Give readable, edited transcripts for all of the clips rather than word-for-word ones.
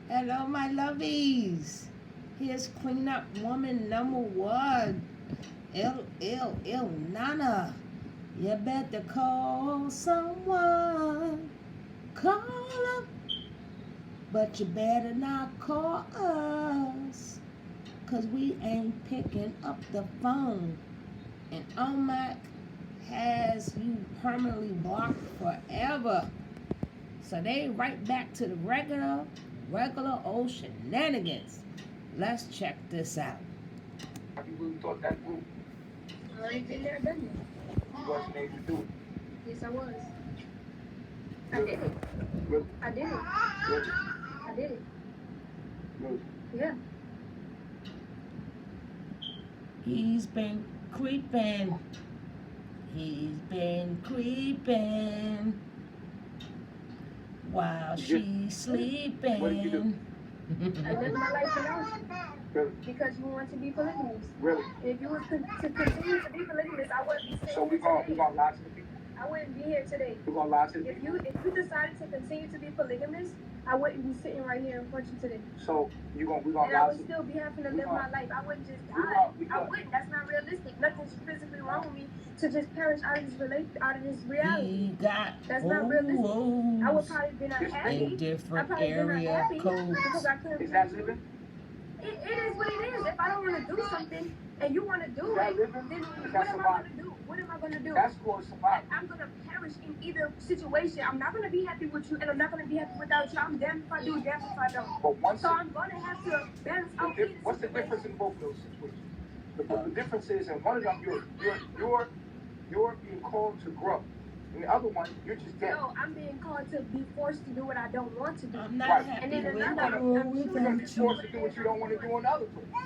Hello, my lovies. Here's cleanup woman number one. Nana. You better call someone. Call them. But you better not call us. Cause we ain't picking up the phone. And OMAC has you permanently blocked forever. So they right back to the regular old shenanigans. Let's check this out. You really thought that group? I already been there, done You wasn't able to do it. it. Yes, I was. I Really? did it. Really? I did it. Really? I did it. Really? Yeah. He's been creeping. He's been creeping while she's sleeping. What did you do? I lived my life without you. Really? Because you want to be polygamous. Really? If you were to continue to be polygamous, I wouldn't be sitting So we here gonna today. lie to the people? I wouldn't be here today. We gonna lie to the If people? you decided to continue to be polygamous, I wouldn't be sitting right here in front of you today. So we gonna And lie I to would the still be having to we live gonna- my life. I wouldn't just we die. gonna- we I gonna- wouldn't. That's not realistic. Nothing's physically wrong with me to just perish out of this reality. He got That's not realistic. I would hoes probably been This unhappy. in different I probably been area unhappy codes. because I couldn't. Is that living? It is what it is. If I don't want to do something and you want to do Is that it, living? then Is what that am I survival? going to do? What am I going to do? That's called survival. I'm going to perish in either situation. I'm not going to be happy with you, and I'm not going to be happy without you. I'm damned if I do, damned if I don't. But once So I'm going to have to balance out either what's the situation. difference in both of those situations? The difference is in one of them you're being called to grow. In the other one, you're just dead. No, I'm being called to be forced to do what I don't want to do. I'm not Right. happy And then with another, you I'm You're choosing gonna be to do forced what to do what you don't want to do in the other place. So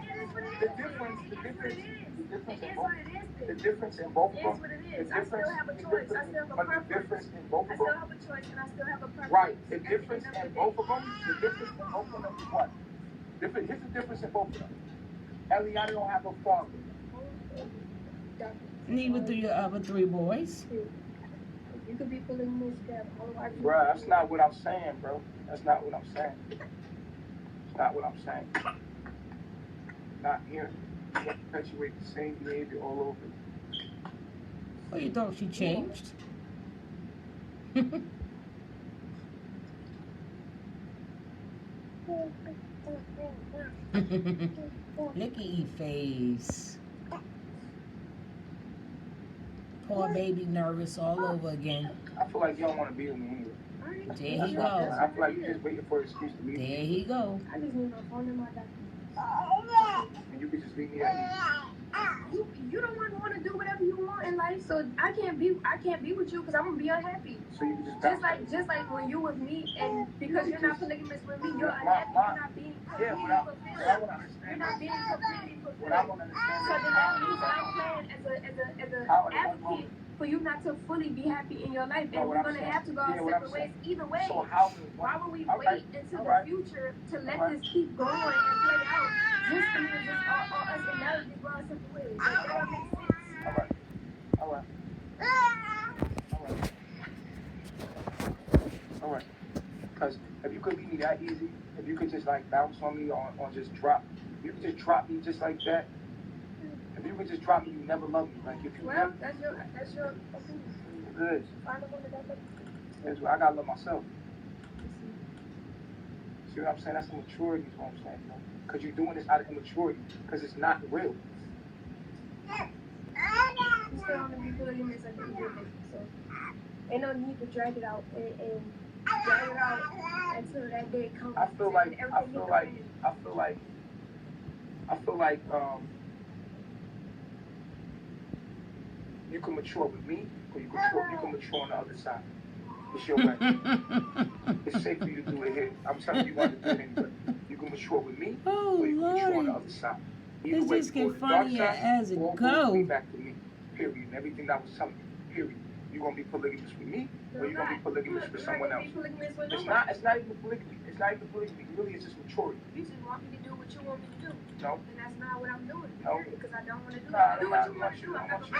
it is what it is. The difference It is in what it is both then. the difference in both of It them. is what it The is. I still difference, have a the choice. I difference, still have a but the preference. difference in both I of still them. have a choice and I still have a preference. Right. The At the difference end of in the both day. of them. The difference in both of them is what? Here's the difference in both of them. Eliana don't have a father. Neither do your other three boys. You could be pulling this gap. Bruh, that's not what I'm saying, bro. That's not what I'm saying. It's not what I'm saying. Not here. You perpetuate the same behavior all over. Oh, you thought she changed? Look at your face. Poor baby nervous all over again. I feel like you don't want to be with me anyway. There he That's why go. I feel like you're just waiting for an excuse to leave There me. he go. I just need my phone and my documents. And you can just leave me at ease. You don't want to do whatever you want in life, so I can't be with you because I'm gonna be unhappy. So you can just bounce. Just like when you with me, and because you're not polygamous with me, you're My- unhappy. my- You're not being Yeah, completely what I fulfilled. want to You're understand. not being completely fulfilled. What I want to understand So is then that means that I'm playing as a How are they advocate for you not to fully be happy in your life, No, and what we're I'm gonna saying- have to go our yeah, what I'm separate ways saying. either way. So how Why would we all wait right, until all the right. future to let All right. this keep going and play out just for me to just all us and now just go our separate ways? Like, that don't make sense. All right. All right. All right. All right. Because if you could leave me that easy, if you could just like bounce on me or just drop, you could just drop me just like that. If you could just drop me, you never love me. Like if you Well, never, that's your opinion. it is. Find the one that does That's what I gotta love myself. See what I'm saying? That's immaturity is what I'm saying. Because you're doing this out of immaturity. Because it's not real. You still want to be polygamous at the end of the day, so ain't no need to drag it out and drag it out until that day comes. I feel like and everything hit the fan. You can mature with me, or you can mature on the other side. It's your way. It's safe for you to do it here. I'm telling you, you want to do it anyway. You can mature with me, Oh, or you can mature on the Lordy. other side. It's way, just you go get to the dark funnier side, as it or go. way back to me. Period. And everything that was telling you. Period. You gonna be polygamous with me, or you gonna be polygamous with someone else? It's not even polygamy. It's not even polygamy. It really is just maturity. You just want me to do what you want me to do. No. And that's not what I'm doing. No. Because I don't want to do it. Nah, Do what you want to do. I'm not I going to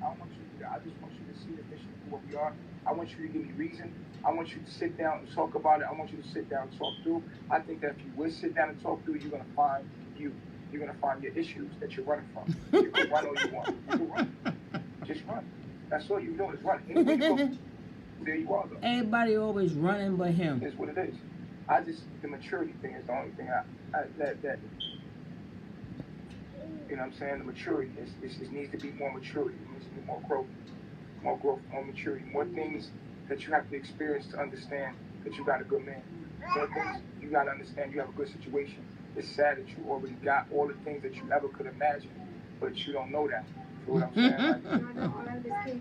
don't want you to do nigga. I just want you to see the mission for what we are. I want you to give me reason. I want you to sit down and talk about it. I want you to sit down and talk through. I think that if you would sit down and talk through, you're gonna find you. You're gonna find your issues that you're running from. You can run all you want. You can run. Just run. That's all you're doing is run. Anywhere you go, there you are, though. Everybody always running but him. It's what it is. The maturity thing is the only thing that you know what I'm saying? The maturity it needs to be more maturity. It needs to be more growth, more maturity, more things that you have to experience to understand that you got a good man. More things you got to understand you have a good situation. It's sad that you already got all the things that you ever could imagine, but you don't know that. You know what I'm saying? Like,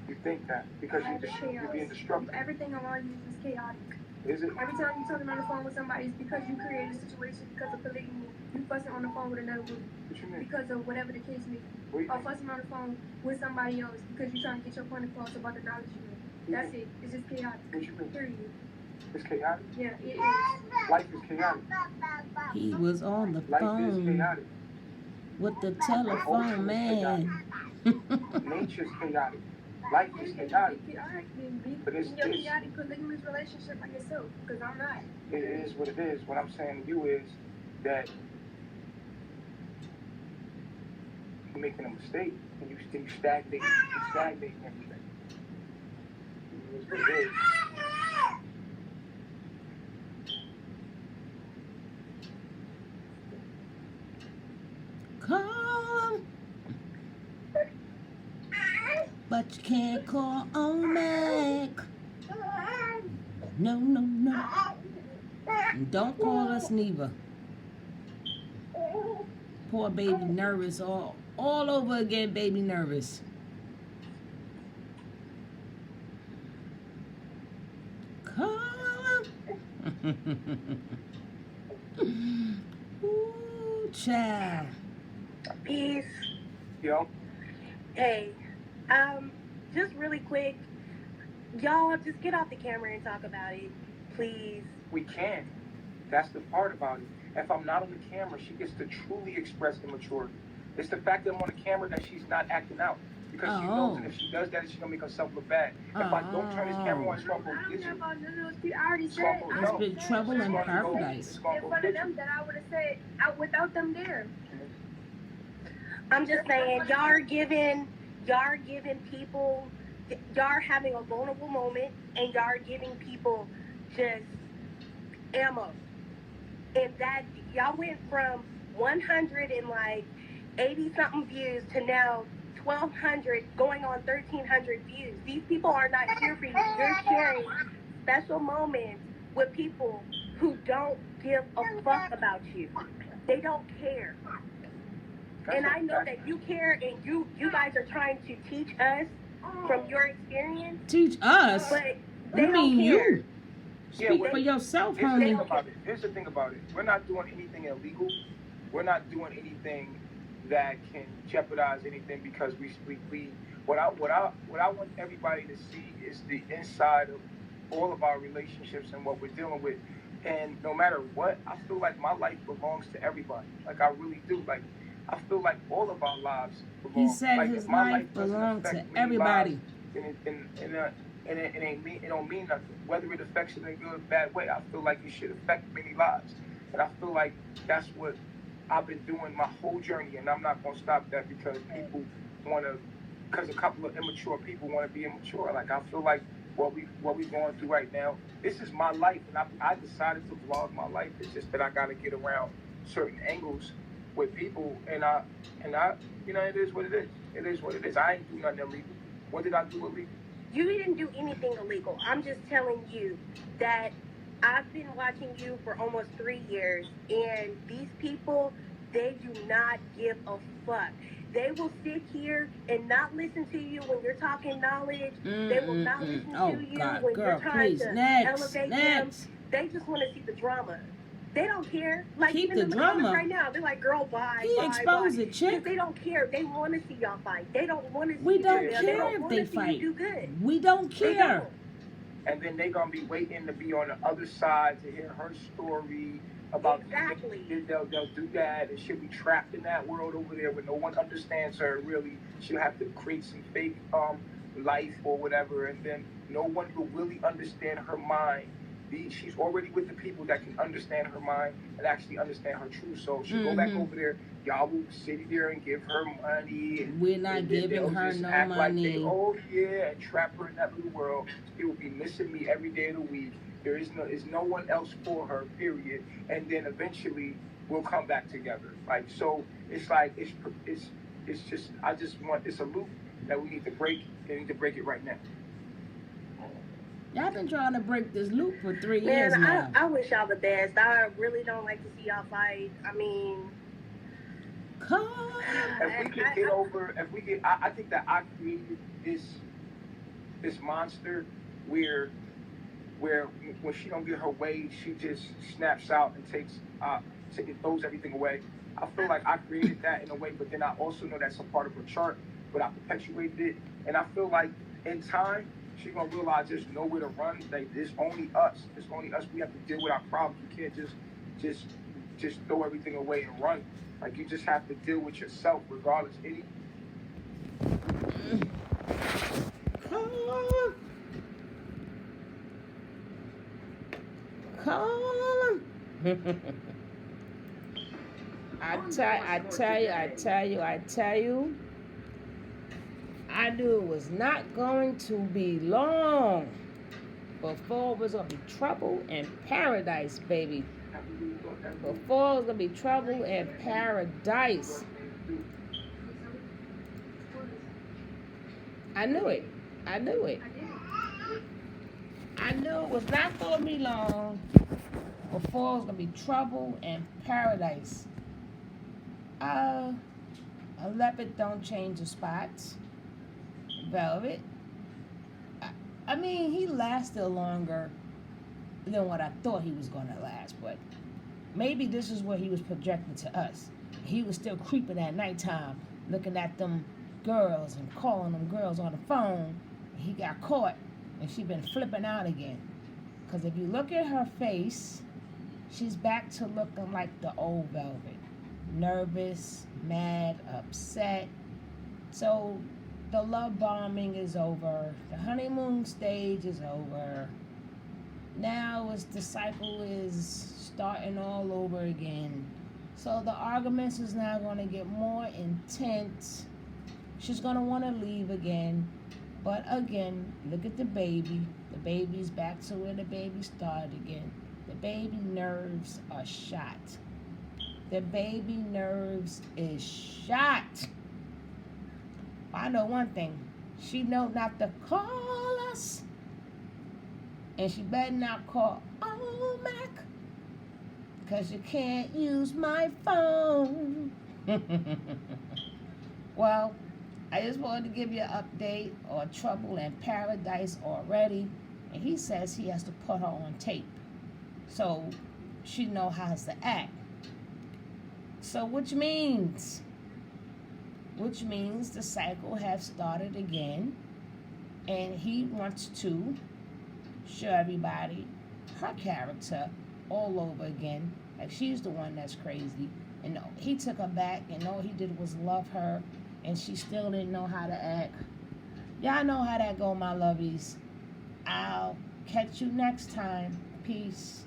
you think that because you're being destructive. Everything around you is chaotic. Is it? Every time you're talking on the phone with somebody, it's because you created a situation because of polygamy. You fussing on the phone with another woman. What you mean? Because of whatever the case may be. Or fussing on the phone with somebody else because you're trying to get your point across about the knowledge you have. That's it. It's just chaotic. What you mean? Period. It's chaotic? Yeah, it is. Life is chaotic. He was on the Life phone is chaotic. with the telephone man. Nature's chaotic. Life is chaotic. But it's in your chaotic polygamous relationship by yourself, because I'm not. It is what it is. What I'm saying to you is that you're making a mistake and you stagnate. You stagnate everything. It's what it is. Call him, but you can't call on Mac. No, no, no. And don't call us neither. Poor baby nervous all over again, baby nervous. Call him. Ooh, child. Peace. Yo. Hey, just really quick, y'all just get off the camera and talk about it, please. We can. That's the part about it. If I'm not on the camera, she gets to truly express immaturity. It's the fact that I'm on the camera that she's not acting out. Because she knows that if she does that, she's going to make herself look bad. If I don't turn this camera on, it's going to go get you. I already said It's been trouble in paradise. in front of them that I would have said out without them there. I'm just saying, y'all are giving people, y'all are having a vulnerable moment, and y'all are giving people just ammo. And that, y'all went from 180 something views to now 1,200 going on 1,300 views. These people are not here for you. You're sharing special moments with people who don't give a fuck about you. They don't care. And I know that you care, and you guys are trying to teach us from your experience. Teach us? But they You don't mean care. you? Speak for yourself, Here's the thing honey. about it. Here's the thing about it. We're not doing anything illegal. We're not doing anything that can jeopardize anything because what I want everybody to see is the inside of all of our relationships and what we're dealing with. And no matter what, I feel like my life belongs to everybody. Like I really do. Like I feel like all of our lives belong. He said like, his life belongs to everybody. It don't mean nothing. Whether it affects it in a good or bad way, I feel like it should affect many lives. And I feel like that's what I've been doing my whole journey, and I'm not going to stop that because people because a couple of immature people want to be immature. Like I feel like what we're going through right now, this is my life, and I decided to vlog my life. It's just that I got to get around certain angles with people, and I it is what it is. It is what it is. I ain't do nothing illegal. What did I do illegal? You didn't do anything illegal. I'm just telling you that I've been watching you for almost 3 years, and these people, they do not give a fuck. They will sit here and not listen to you when you're talking knowledge. They will not listen to you when you're trying to elevate them. They just want to see the drama. They don't care. Like Keep even the in the drama. comments right now, they're like, "Girl, bye." He exposed it, chick. They don't care. They want to see y'all fight. They don't want to see We you don't do well. care They don't if want they to see fight. you do good. We don't They care. don't. And then they're going to be waiting to be on the other side to hear her story about Exactly. they'll do that, and she'll be trapped in that world over there where no one understands her. Really, she'll have to create some fake life or whatever, and then no one will really understand her mind. She's already with the people that can understand her mind and actually understand her true soul. She'll go back over there. Y'all will sit there and give her money. And, We're not and giving her just no act money. like they, oh yeah, and trap her in that little world. She will be missing me every day of the week. There is no one else for her, period. And then eventually we'll come back together. Like, so it's like it's just, I just want, it's a loop that we need to break, and we need to break it right now. Y'all been trying to break this loop for 3 Man, years now. I wish y'all the best. I really don't like to see y'all fight. I mean, Come. If we can get over, if we get, I think that I created this monster where when she don't get her way, she just snaps out and throws everything away. I feel like I created that in a way, but then I also know that's a part of her chart, but I perpetuated it, and I feel like in time she's gonna realize there's nowhere to run. Like, there's only us. It's only us. We have to deal with our problems. You can't just throw everything away and run. Like, you just have to deal with yourself, regardless. Come. I tell you. I knew it was not going to be long before it was going to be trouble in paradise, baby. Before it was going to be trouble in paradise. I knew it. I knew it was not going to be long before it was going to be trouble in paradise. A leopard don't change the spots. Velvet, I mean, he lasted longer than what I thought he was going to last, but maybe this is what he was projecting to us. He was still creeping at nighttime, looking at them girls and calling them girls on the phone. He got caught, and she been flipping out again. Because if you look at her face, she's back to looking like the old Velvet. Nervous, mad, upset. So the love bombing is over. The honeymoon stage is over. Now the cycle is starting all over again. So the arguments is now going to get more intense. She's going to want to leave again. But again, look at the baby. The baby's back to where the baby started again. The baby nerves are shot. The baby nerves is shot. I know one thing. She know not to call us. And she better not call Mac. Because you can't use my phone. Well, I just wanted to give you an update on Trouble in Paradise already. And he says he has to put her on tape. So she know how to act. So which means the cycle has started again, and he wants to show everybody her character all over again, like she's the one that's crazy, and he took her back, and all he did was love her, and she still didn't know how to act. Y'all know how that go, my lovies. I'll catch you next time. Peace.